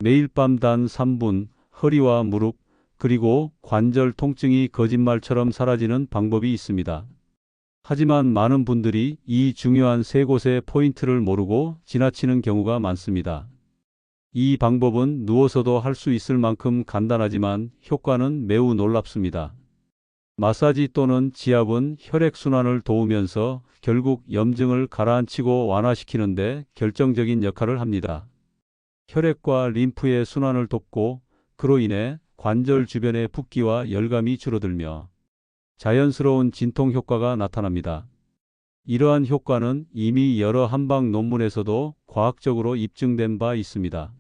매일 밤 단 3분 허리와 무릎 그리고 관절 통증이 거짓말처럼 사라지는 방법이 있습니다. 하지만 많은 분들이 이 중요한 세 곳의 포인트를 모르고 지나치는 경우가 많습니다. 이 방법은 누워서도 할 수 있을 만큼 간단하지만 효과는 매우 놀랍습니다. 마사지 또는 지압은 혈액순환을 도우면서 결국 염증을 가라앉히고 완화시키는 데 결정적인 역할을 합니다. 혈액과 림프의 순환을 돕고 그로 인해 관절 주변의 붓기와 열감이 줄어들며 자연스러운 진통 효과가 나타납니다. 이러한 효과는 이미 여러 한방 논문에서도 과학적으로 입증된 바 있습니다.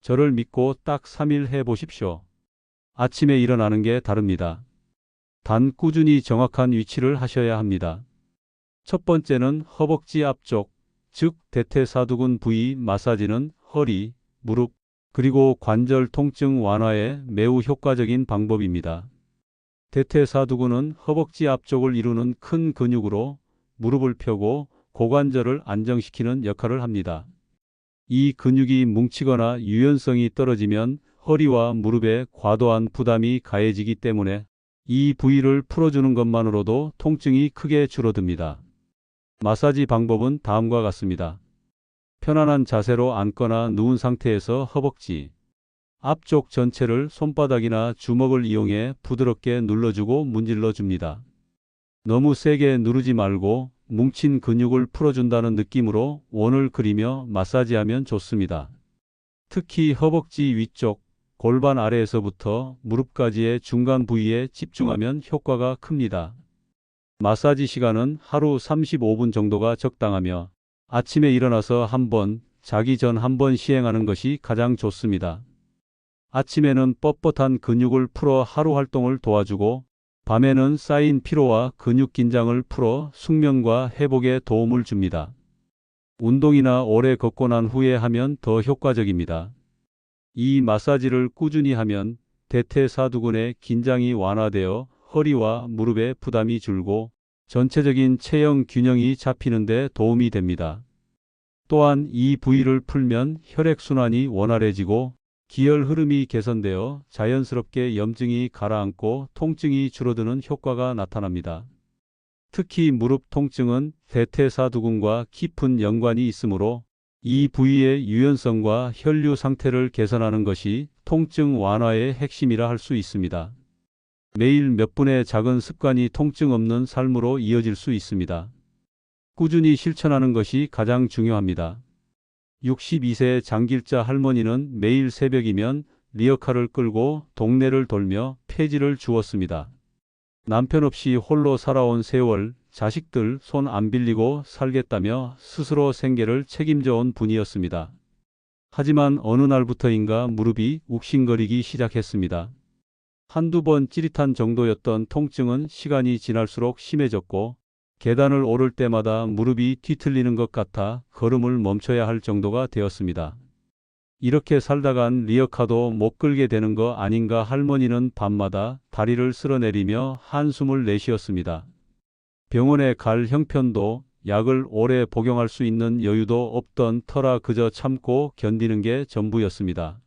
저를 믿고 딱 3일 해보십시오. 아침에 일어나는 게 다릅니다. 단 꾸준히 정확한 위치를 하셔야 합니다. 첫 번째는 허벅지 앞쪽, 즉 대퇴사두근 부위 마사지는 허리, 무릎, 그리고 관절 통증 완화에 매우 효과적인 방법입니다. 대퇴사두근은 허벅지 앞쪽을 이루는 큰 근육으로 무릎을 펴고 고관절을 안정시키는 역할을 합니다. 이 근육이 뭉치거나 유연성이 떨어지면 허리와 무릎에 과도한 부담이 가해지기 때문에 이 부위를 풀어주는 것만으로도 통증이 크게 줄어듭니다. 마사지 방법은 다음과 같습니다. 편안한 자세로 앉거나 누운 상태에서 허벅지 앞쪽 전체를 손바닥이나 주먹을 이용해 부드럽게 눌러주고 문질러 줍니다. 너무 세게 누르지 말고 뭉친 근육을 풀어준다는 느낌으로 원을 그리며 마사지하면 좋습니다. 특히 허벅지 위쪽, 골반 아래에서부터 무릎까지의 중간 부위에 집중하면 효과가 큽니다. 마사지 시간은 하루 35분 정도가 적당하며 아침에 일어나서 한 번, 자기 전 한 번 시행하는 것이 가장 좋습니다. 아침에는 뻣뻣한 근육을 풀어 하루 활동을 도와주고 밤에는 쌓인 피로와 근육 긴장을 풀어 숙면과 회복에 도움을 줍니다. 운동이나 오래 걷고 난 후에 하면 더 효과적입니다. 이 마사지를 꾸준히 하면 대퇴사두근의 긴장이 완화되어 허리와 무릎의 부담이 줄고 전체적인 체형 균형이 잡히는 데 도움이 됩니다. 또한 이 부위를 풀면 혈액순환이 원활해지고 기혈 흐름이 개선되어 자연스럽게 염증이 가라앉고 통증이 줄어드는 효과가 나타납니다. 특히 무릎 통증은 대퇴사두근과 깊은 연관이 있으므로 이 부위의 유연성과 혈류 상태를 개선하는 것이 통증 완화의 핵심이라 할 수 있습니다. 매일 몇 분의 작은 습관이 통증 없는 삶으로 이어질 수 있습니다. 꾸준히 실천하는 것이 가장 중요합니다. 62세 장길자 할머니는 매일 새벽이면 리어카를 끌고 동네를 돌며 폐지를 주웠습니다. 남편 없이 홀로 살아온 세월, 자식들 손 안 빌리고 살겠다며 스스로 생계를 책임져 온 분이었습니다. 하지만 어느 날부터인가 무릎이 욱신거리기 시작했습니다. 한두 번 찌릿한 정도였던 통증은 시간이 지날수록 심해졌고 계단을 오를 때마다 무릎이 뒤틀리는 것 같아 걸음을 멈춰야 할 정도가 되었습니다. 이렇게 살다간 리어카도 못 끌게 되는 거 아닌가 할머니는 밤마다 다리를 쓸어내리며 한숨을 내쉬었습니다. 병원에 갈 형편도 약을 오래 복용할 수 있는 여유도 없던 터라 그저 참고 견디는 게 전부였습니다.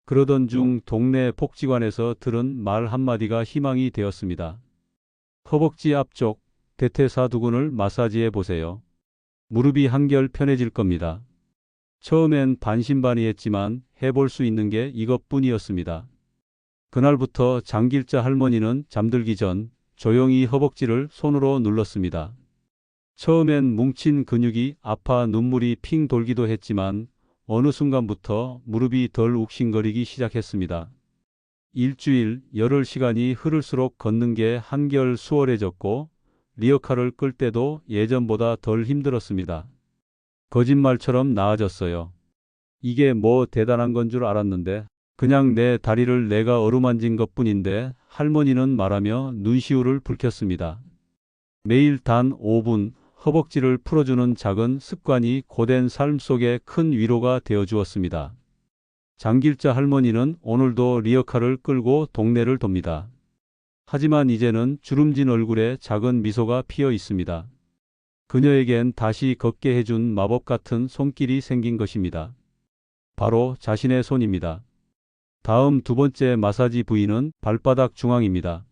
그러던 중 동네 복지관에서 들은 말 한마디가 희망이 되었습니다. 허벅지 앞쪽 대퇴사두근을 마사지해 보세요. 무릎이 한결 편해질 겁니다. 처음엔 반신반의했지만 해볼 수 있는 게 이것뿐이었습니다. 그날부터 장길자 할머니는 잠들기 전 조용히 허벅지를 손으로 눌렀습니다. 처음엔 뭉친 근육이 아파 눈물이 핑 돌기도 했지만 어느 순간부터 무릎이 덜 욱신거리기 시작했습니다. 일주일, 열흘 시간이 흐를수록 걷는 게 한결 수월해졌고 리어카를 끌 때도 예전보다 덜 힘들었습니다. 거짓말처럼 나아졌어요. 이게 뭐 대단한 건 줄 알았는데 그냥 내 다리를 내가 어루만진 것뿐인데 할머니는 말하며 눈시울을 붉혔습니다. 매일 단 5분 허벅지를 풀어주는 작은 습관이 고된 삶 속에 큰 위로가 되어 주었습니다. 장길자 할머니는 오늘도 리어카를 끌고 동네를 돕니다. 하지만 이제는 주름진 얼굴에 작은 미소가 피어 있습니다. 그녀에겐 다시 걷게 해준 마법 같은 손길이 생긴 것입니다. 바로 자신의 손입니다. 다음 두 번째 마사지 부위는 발바닥 중앙입니다.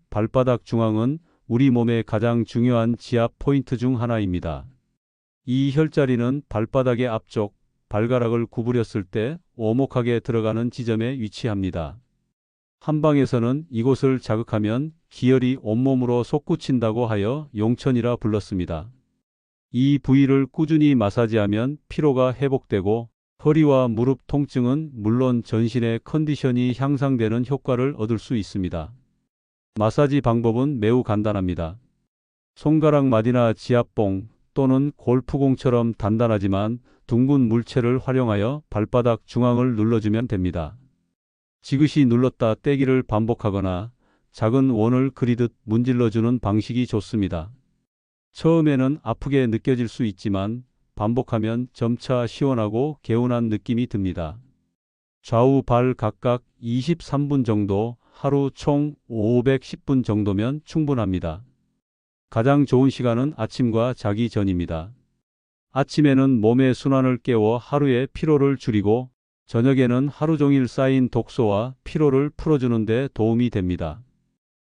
발바닥 중앙은 우리 몸의 가장 중요한 지압 포인트 중 하나입니다. 이 혈자리는 발바닥의 앞쪽, 발가락을 구부렸을 때 오목하게 들어가는 지점에 위치합니다. 한방에서는 이곳을 자극하면 기혈이 온몸으로 솟구친다고 하여 용천이라 불렀습니다. 이 부위를 꾸준히 마사지하면 피로가 회복되고 허리와 무릎 통증은 물론 전신의 컨디션이 향상되는 효과를 얻을 수 있습니다. 마사지 방법은 매우 간단합니다. 손가락 마디나 지압봉 또는 골프공처럼 단단하지만 둥근 물체를 활용하여 발바닥 중앙을 눌러주면 됩니다. 지그시 눌렀다 떼기를 반복하거나 작은 원을 그리듯 문질러주는 방식이 좋습니다. 처음에는 아프게 느껴질 수 있지만 반복하면 점차 시원하고 개운한 느낌이 듭니다. 좌우 발 각각 23분 정도, 하루 총 510분 정도면 충분합니다. 가장 좋은 시간은 아침과 자기 전입니다. 아침에는 몸의 순환을 깨워 하루의 피로를 줄이고 저녁에는 하루 종일 쌓인 독소와 피로를 풀어주는 데 도움이 됩니다.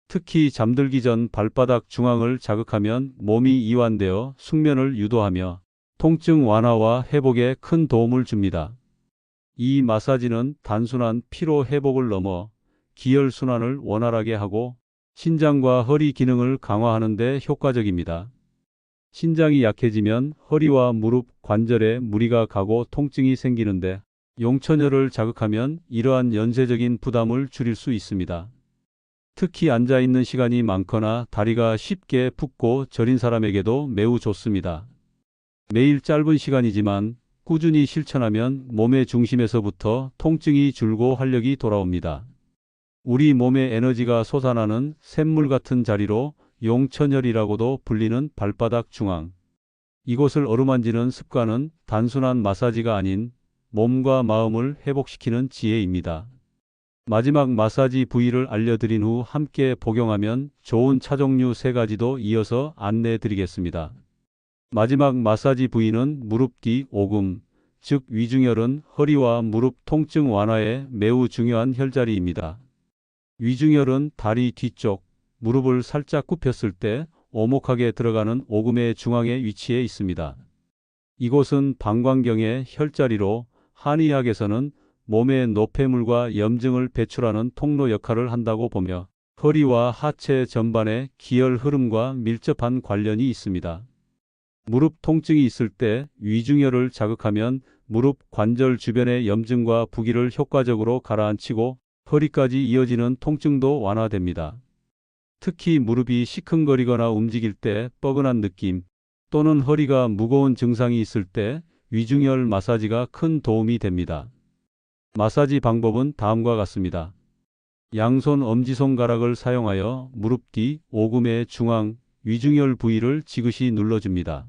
특히 잠들기 전 발바닥 중앙을 자극하면 몸이 이완되어 숙면을 유도하며 통증 완화와 회복에 큰 도움을 줍니다. 이 마사지는 단순한 피로 회복을 넘어 기혈순환을 원활하게 하고 신장과 허리 기능을 강화하는 데 효과적입니다. 신장이 약해지면 허리와 무릎 관절에 무리가 가고 통증이 생기는데 용천혈을 자극하면 이러한 연쇄적인 부담을 줄일 수 있습니다. 특히 앉아있는 시간이 많거나 다리가 쉽게 붓고 저린 사람에게도 매우 좋습니다. 매일 짧은 시간이지만 꾸준히 실천하면 몸의 중심에서부터 통증이 줄고 활력이 돌아옵니다. 우리 몸의 에너지가 솟아나는 샘물 같은 자리로 용천혈이라고도 불리는 발바닥 중앙. 이곳을 어루만지는 습관은 단순한 마사지가 아닌 몸과 마음을 회복시키는 지혜입니다. 마지막 마사지 부위를 알려드린 후 함께 복용하면 좋은 차종류 3가지도 이어서 안내해 드리겠습니다. 마지막 마사지 부위는 무릎 뒤 오금, 즉 위중혈은 허리와 무릎 통증 완화에 매우 중요한 혈자리입니다. 위중혈은 다리 뒤쪽, 무릎을 살짝 굽혔을 때 오목하게 들어가는 오금의 중앙에 위치해 있습니다. 이곳은 방광경의 혈자리로 한의학에서는 몸의 노폐물과 염증을 배출하는 통로 역할을 한다고 보며 허리와 하체 전반의 기혈 흐름과 밀접한 관련이 있습니다. 무릎 통증이 있을 때 위중혈을 자극하면 무릎 관절 주변의 염증과 부기를 효과적으로 가라앉히고 허리까지 이어지는 통증도 완화됩니다. 특히 무릎이 시큰거리거나 움직일 때 뻐근한 느낌 또는 허리가 무거운 증상이 있을 때 위중혈 마사지가 큰 도움이 됩니다. 마사지 방법은 다음과 같습니다. 양손 엄지손가락을 사용하여 무릎 뒤 오금의 중앙 위중혈 부위를 지그시 눌러줍니다.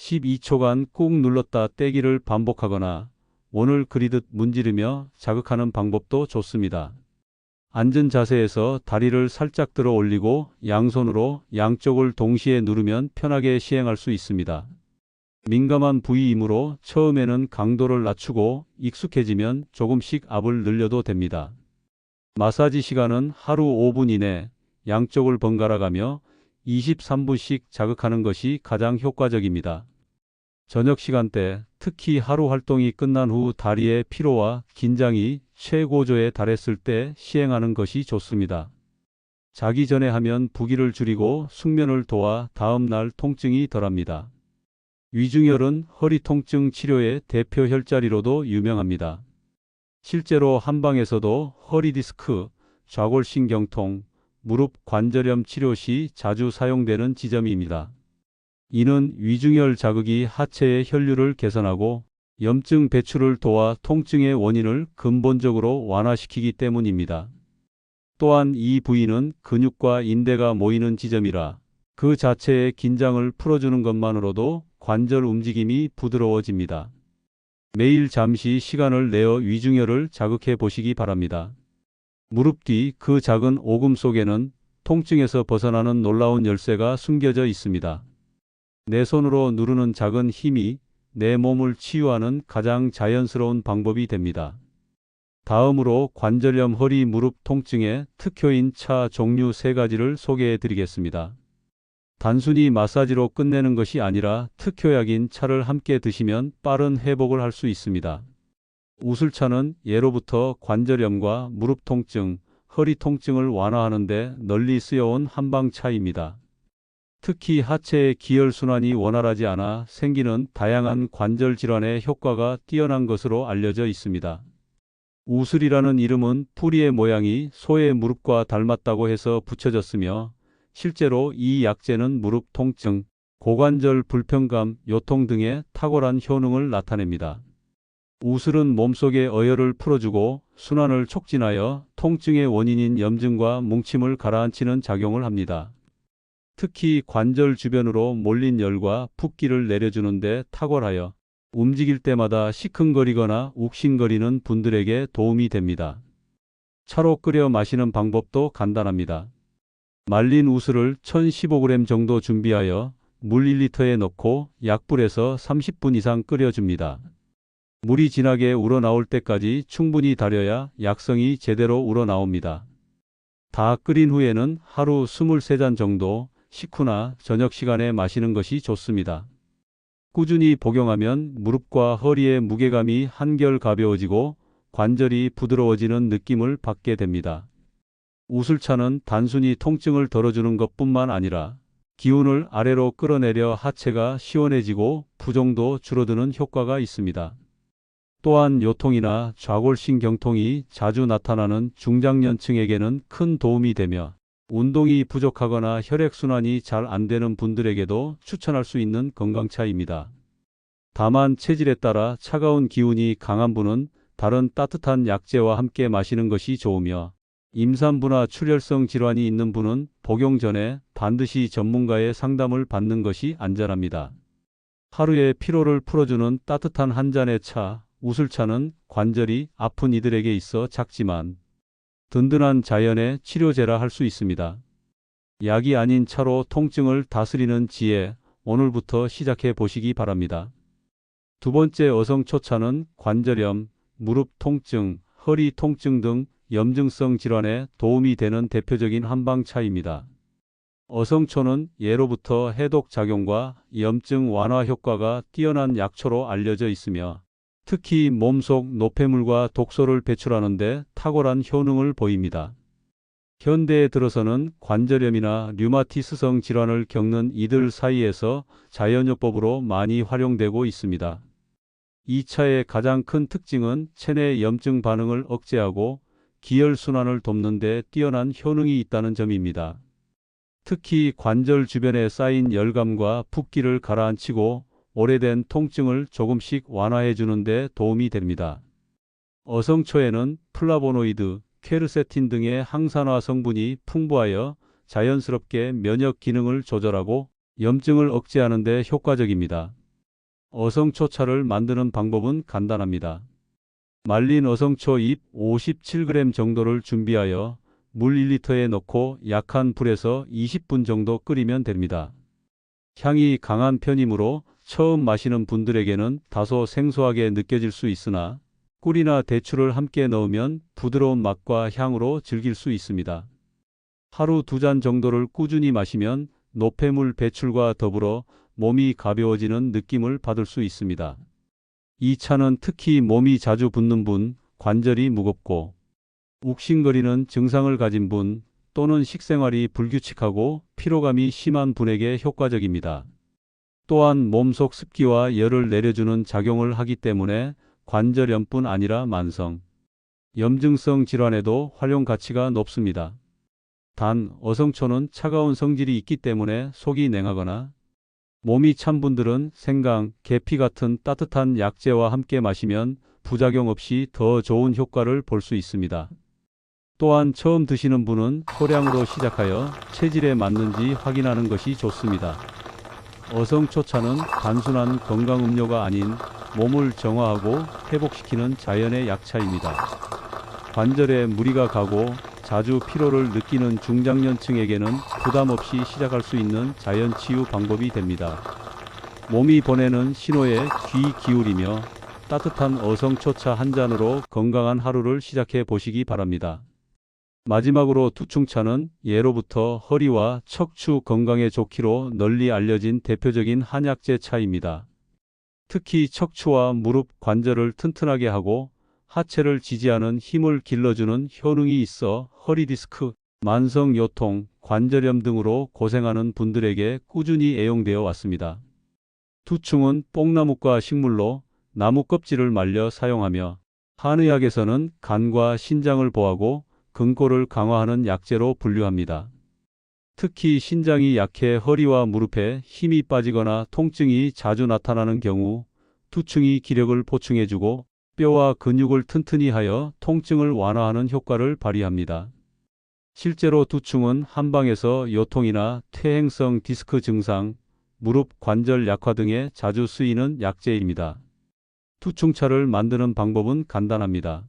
12초간 꾹 눌렀다 떼기를 반복하거나 원을 그리듯 문지르며 자극하는 방법도 좋습니다. 앉은 자세에서 다리를 살짝 들어 올리고 양손으로 양쪽을 동시에 누르면 편하게 시행할 수 있습니다. 민감한 부위이므로 처음에는 강도를 낮추고 익숙해지면 조금씩 압을 늘려도 됩니다. 마사지 시간은 하루 5분 이내 양쪽을 번갈아 가며 23분씩 자극하는 것이 가장 효과적입니다. 저녁 시간대, 특히 하루 활동이 끝난 후 다리의 피로와 긴장이 최고조에 달했을 때 시행하는 것이 좋습니다. 자기 전에 하면 부기를 줄이고 숙면을 도와 다음 날 통증이 덜합니다. 위중혈은 허리 통증 치료의 대표 혈자리로도 유명합니다. 실제로 한방에서도 허리 디스크, 좌골신경통, 무릎 관절염 치료 시 자주 사용되는 지점입니다. 이는 위중혈 자극이 하체의 혈류를 개선하고 염증 배출을 도와 통증의 원인을 근본적으로 완화시키기 때문입니다. 또한 이 부위는 근육과 인대가 모이는 지점이라 그 자체의 긴장을 풀어주는 것만으로도 관절 움직임이 부드러워집니다. 매일 잠시 시간을 내어 위중혈을 자극해 보시기 바랍니다. 무릎 뒤 그 작은 오금 속에는 통증에서 벗어나는 놀라운 열쇠가 숨겨져 있습니다. 내 손으로 누르는 작은 힘이 내 몸을 치유하는 가장 자연스러운 방법이 됩니다. 다음으로 관절염, 허리, 무릎 통증의 특효인 차 종류 3가지를 소개해 드리겠습니다. 단순히 마사지로 끝내는 것이 아니라 특효약인 차를 함께 드시면 빠른 회복을 할 수 있습니다. 우슬차는 예로부터 관절염과 무릎 통증, 허리 통증을 완화하는 데 널리 쓰여온 한방차입니다. 특히 하체의 기혈순환이 원활하지 않아 생기는 다양한 관절 질환에 효과가 뛰어난 것으로 알려져 있습니다. 우슬이라는 이름은 뿌리의 모양이 소의 무릎과 닮았다고 해서 붙여졌으며 실제로 이 약재는 무릎 통증, 고관절 불편감, 요통 등의 탁월한 효능을 나타냅니다. 우슬은 몸속의 어혈을 풀어주고 순환을 촉진하여 통증의 원인인 염증과 뭉침을 가라앉히는 작용을 합니다. 특히 관절 주변으로 몰린 열과 붓기를 내려주는 데 탁월하여 움직일 때마다 시큰거리거나 욱신거리는 분들에게 도움이 됩니다. 차로 끓여 마시는 방법도 간단합니다. 말린 우슬을 1015g 정도 준비하여 물 1리터에 넣고 약불에서 30분 이상 끓여줍니다. 물이 진하게 우러나올 때까지 충분히 달여야 약성이 제대로 우러나옵니다. 다 끓인 후에는 하루 23잔 정도 식후나 저녁 시간에 마시는 것이 좋습니다. 꾸준히 복용하면 무릎과 허리의 무게감이 한결 가벼워지고 관절이 부드러워지는 느낌을 받게 됩니다. 우슬차는 단순히 통증을 덜어주는 것뿐만 아니라 기운을 아래로 끌어내려 하체가 시원해지고 부종도 줄어드는 효과가 있습니다. 또한 요통이나 좌골신경통이 자주 나타나는 중장년층에게는 큰 도움이 되며 운동이 부족하거나 혈액순환이 잘 안 되는 분들에게도 추천할 수 있는 건강차입니다. 다만 체질에 따라 차가운 기운이 강한 분은 다른 따뜻한 약재와 함께 마시는 것이 좋으며 임산부나 출혈성 질환이 있는 분은 복용 전에 반드시 전문가의 상담을 받는 것이 안전합니다. 하루의 피로를 풀어주는 따뜻한 한 잔의 차, 우슬차는 관절이 아픈 이들에게 있어 작지만 든든한 자연의 치료제라 할 수 있습니다. 약이 아닌 차로 통증을 다스리는 지혜, 오늘부터 시작해 보시기 바랍니다. 두 번째, 어성초차는 관절염, 무릎 통증, 허리 통증 등 염증성 질환에 도움이 되는 대표적인 한방차입니다. 어성초는 예로부터 해독 작용과 염증 완화 효과가 뛰어난 약초로 알려져 있으며 특히 몸속 노폐물과 독소를 배출하는 데 탁월한 효능을 보입니다. 현대에 들어서는 관절염이나 류마티스성 질환을 겪는 이들 사이에서 자연요법으로 많이 활용되고 있습니다. 이 차의 가장 큰 특징은 체내 염증 반응을 억제하고 기혈순환을 돕는 데 뛰어난 효능이 있다는 점입니다. 특히 관절 주변에 쌓인 열감과 붓기를 가라앉히고 오래된 통증을 조금씩 완화해 주는 데 도움이 됩니다. 어성초에는 플라보노이드, 퀘르세틴 등의 항산화 성분이 풍부하여 자연스럽게 면역 기능을 조절하고 염증을 억제하는 데 효과적입니다. 어성초차를 만드는 방법은 간단합니다. 말린 어성초 잎 57g 정도를 준비하여 물 1리터에 넣고 약한 불에서 20분 정도 끓이면 됩니다. 향이 강한 편이므로 처음 마시는 분들에게는 다소 생소하게 느껴질 수 있으나 꿀이나 대추를 함께 넣으면 부드러운 맛과 향으로 즐길 수 있습니다. 하루 2잔 정도를 꾸준히 마시면 노폐물 배출과 더불어 몸이 가벼워지는 느낌을 받을 수 있습니다. 이 차는 특히 몸이 자주 붓는 분, 관절이 무겁고 욱신거리는 증상을 가진 분 또는 식생활이 불규칙하고 피로감이 심한 분에게 효과적입니다. 또한 몸속 습기와 열을 내려주는 작용을 하기 때문에 관절염뿐 아니라 만성, 염증성 질환에도 활용 가치가 높습니다. 단, 어성초는 차가운 성질이 있기 때문에 속이 냉하거나 몸이 찬 분들은 생강, 계피 같은 따뜻한 약재와 함께 마시면 부작용 없이 더 좋은 효과를 볼 수 있습니다. 또한 처음 드시는 분은 소량으로 시작하여 체질에 맞는지 확인하는 것이 좋습니다. 어성초차는 단순한 건강음료가 아닌 몸을 정화하고 회복시키는 자연의 약차입니다. 관절에 무리가 가고 자주 피로를 느끼는 중장년층에게는 부담 없이 시작할 수 있는 자연치유 방법이 됩니다. 몸이 보내는 신호에 귀 기울이며 따뜻한 어성초차 한 잔으로 건강한 하루를 시작해 보시기 바랍니다. 마지막으로 투충차는 예로부터 허리와 척추 건강에 좋기로 널리 알려진 대표적인 한약재 차입니다. 특히 척추와 무릎 관절을 튼튼하게 하고 하체를 지지하는 힘을 길러주는 효능이 있어 허리 디스크, 만성 요통, 관절염 등으로 고생하는 분들에게 꾸준히 애용되어 왔습니다. 투충은 뽕나무과 식물로 나무 껍질을 말려 사용하며 한의학에서는 간과 신장을 보하고 근골을 강화하는 약재로 분류합니다. 특히 신장이 약해 허리와 무릎에 힘이 빠지거나 통증이 자주 나타나는 경우 투충이 기력을 보충해주고 뼈와 근육을 튼튼히 하여 통증을 완화하는 효과를 발휘합니다. 실제로 투충은 한방에서 요통이나 퇴행성 디스크 증상, 무릎 관절 약화 등에 자주 쓰이는 약재입니다. 투충차를 만드는 방법은 간단합니다.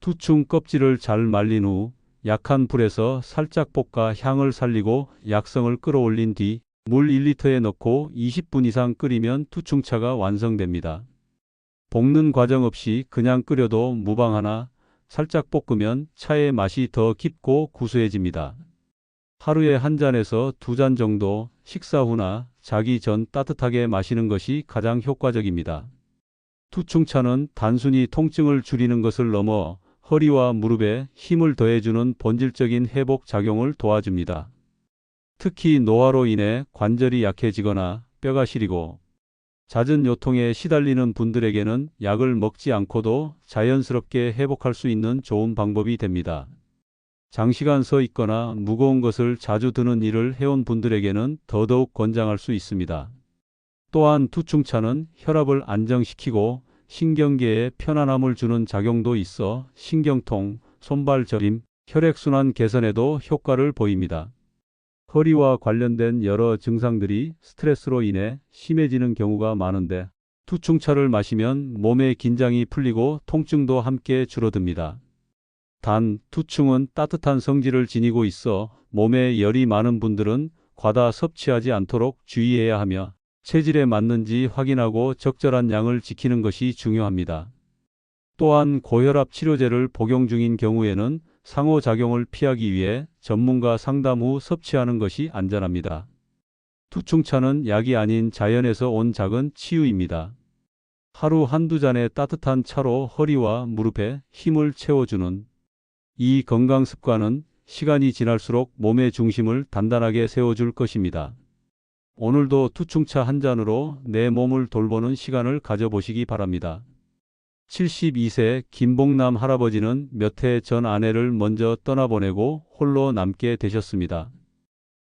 투충 껍질을 잘 말린 후 약한 불에서 살짝 볶아 향을 살리고 약성을 끌어올린 뒤 물 1리터에 넣고 20분 이상 끓이면 투충차가 완성됩니다. 볶는 과정 없이 그냥 끓여도 무방하나 살짝 볶으면 차의 맛이 더 깊고 구수해집니다. 하루에 한 잔에서 두 잔 정도 식사 후나 자기 전 따뜻하게 마시는 것이 가장 효과적입니다. 투충차는 단순히 통증을 줄이는 것을 넘어 허리와 무릎에 힘을 더해주는 본질적인 회복 작용을 도와줍니다. 특히 노화로 인해 관절이 약해지거나 뼈가 시리고 잦은 요통에 시달리는 분들에게는 약을 먹지 않고도 자연스럽게 회복할 수 있는 좋은 방법이 됩니다. 장시간 서 있거나 무거운 것을 자주 드는 일을 해온 분들에게는 더더욱 권장할 수 있습니다. 또한 투충차는 혈압을 안정시키고 신경계에 편안함을 주는 작용도 있어 신경통, 손발 저림, 혈액순환 개선에도 효과를 보입니다. 허리와 관련된 여러 증상들이 스트레스로 인해 심해지는 경우가 많은데 투충차를 마시면 몸의 긴장이 풀리고 통증도 함께 줄어듭니다. 단, 투충은 따뜻한 성질을 지니고 있어 몸에 열이 많은 분들은 과다 섭취하지 않도록 주의해야 하며 체질에 맞는지 확인하고 적절한 양을 지키는 것이 중요합니다. 또한 고혈압 치료제를 복용 중인 경우에는 상호작용을 피하기 위해 전문가 상담 후 섭취하는 것이 안전합니다. 투충차는 약이 아닌 자연에서 온 작은 치유입니다. 하루 한두 잔의 따뜻한 차로 허리와 무릎에 힘을 채워주는 이 건강 습관은 시간이 지날수록 몸의 중심을 단단하게 세워줄 것입니다. 오늘도 투충차 한 잔으로 내 몸을 돌보는 시간을 가져보시기 바랍니다. 72세 김봉남 할아버지는 몇 해 전 아내를 먼저 떠나보내고 홀로 남게 되셨습니다.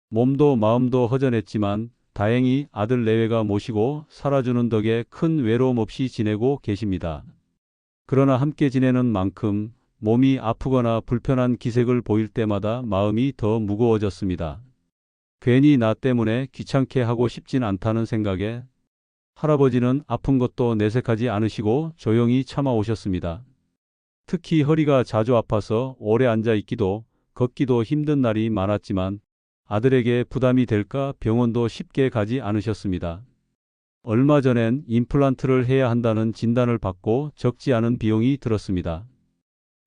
몸도 마음도 허전했지만 다행히 아들 내외가 모시고 살아주는 덕에 큰 외로움 없이 지내고 계십니다. 그러나 함께 지내는 만큼 몸이 아프거나 불편한 기색을 보일 때마다 마음이 더 무거워졌습니다. 괜히 나 때문에 귀찮게 하고 싶진 않다는 생각에 할아버지는 아픈 것도 내색하지 않으시고 조용히 참아오셨습니다. 특히 허리가 자주 아파서 오래 앉아 있기도 걷기도 힘든 날이 많았지만 아들에게 부담이 될까 병원도 쉽게 가지 않으셨습니다. 얼마 전엔 임플란트를 해야 한다는 진단을 받고 적지 않은 비용이 들었습니다.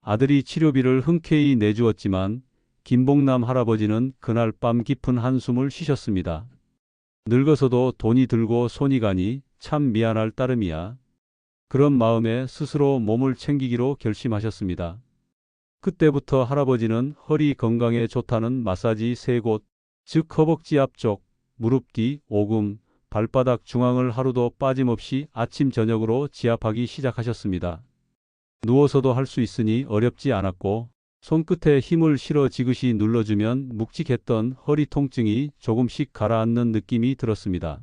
아들이 치료비를 흔쾌히 내주었지만 김봉남 할아버지는 그날 밤 깊은 한숨을 쉬셨습니다. 늙어서도 돈이 들고 손이 가니 참 미안할 따름이야. 그런 마음에 스스로 몸을 챙기기로 결심하셨습니다. 그때부터 할아버지는 허리 건강에 좋다는 마사지 3곳, 즉 허벅지 앞쪽, 무릎 뒤, 오금, 발바닥 중앙을 하루도 빠짐없이 아침 저녁으로 지압하기 시작하셨습니다. 누워서도 할 수 있으니 어렵지 않았고 손끝에 힘을 실어 지그시 눌러주면 묵직했던 허리 통증이 조금씩 가라앉는 느낌이 들었습니다.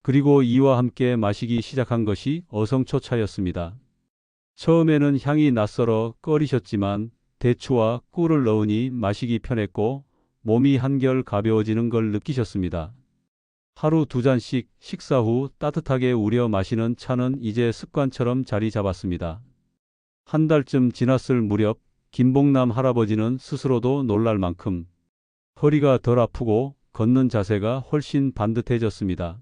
그리고 이와 함께 마시기 시작한 것이 어성초차였습니다. 처음에는 향이 낯설어 꺼리셨지만 대추와 꿀을 넣으니 마시기 편했고 몸이 한결 가벼워지는 걸 느끼셨습니다. 하루 2잔씩 식사 후 따뜻하게 우려 마시는 차는 이제 습관처럼 자리 잡았습니다. 한 달쯤 지났을 무렵 김봉남 할아버지는 스스로도 놀랄 만큼 허리가 덜 아프고 걷는 자세가 훨씬 반듯해졌습니다.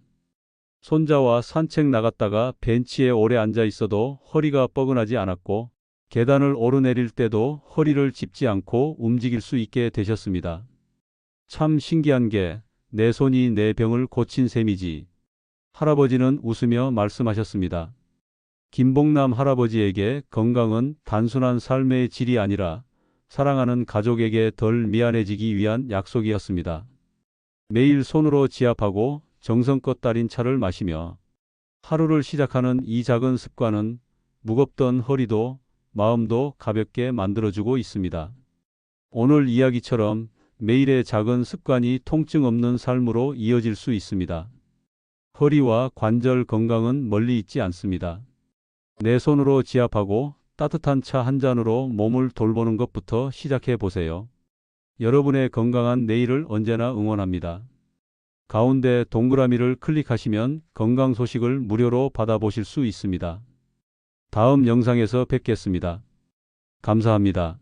손자와 산책 나갔다가 벤치에 오래 앉아 있어도 허리가 뻐근하지 않았고, 계단을 오르내릴 때도 허리를 짚지 않고 움직일 수 있게 되셨습니다. 참 신기한 게 내 손이 내 병을 고친 셈이지. 할아버지는 웃으며 말씀하셨습니다. 김봉남 할아버지에게 건강은 단순한 삶의 질이 아니라 사랑하는 가족에게 덜 미안해지기 위한 약속이었습니다. 매일 손으로 지압하고 정성껏 따린 차를 마시며 하루를 시작하는 이 작은 습관은 무겁던 허리도 마음도 가볍게 만들어주고 있습니다. 오늘 이야기처럼 매일의 작은 습관이 통증 없는 삶으로 이어질 수 있습니다. 허리와 관절 건강은 멀리 있지 않습니다. 내 손으로 지압하고 따뜻한 차 한 잔으로 몸을 돌보는 것부터 시작해 보세요. 여러분의 건강한 내일을 언제나 응원합니다. 가운데 동그라미를 클릭하시면 건강 소식을 무료로 받아보실 수 있습니다. 다음 영상에서 뵙겠습니다. 감사합니다.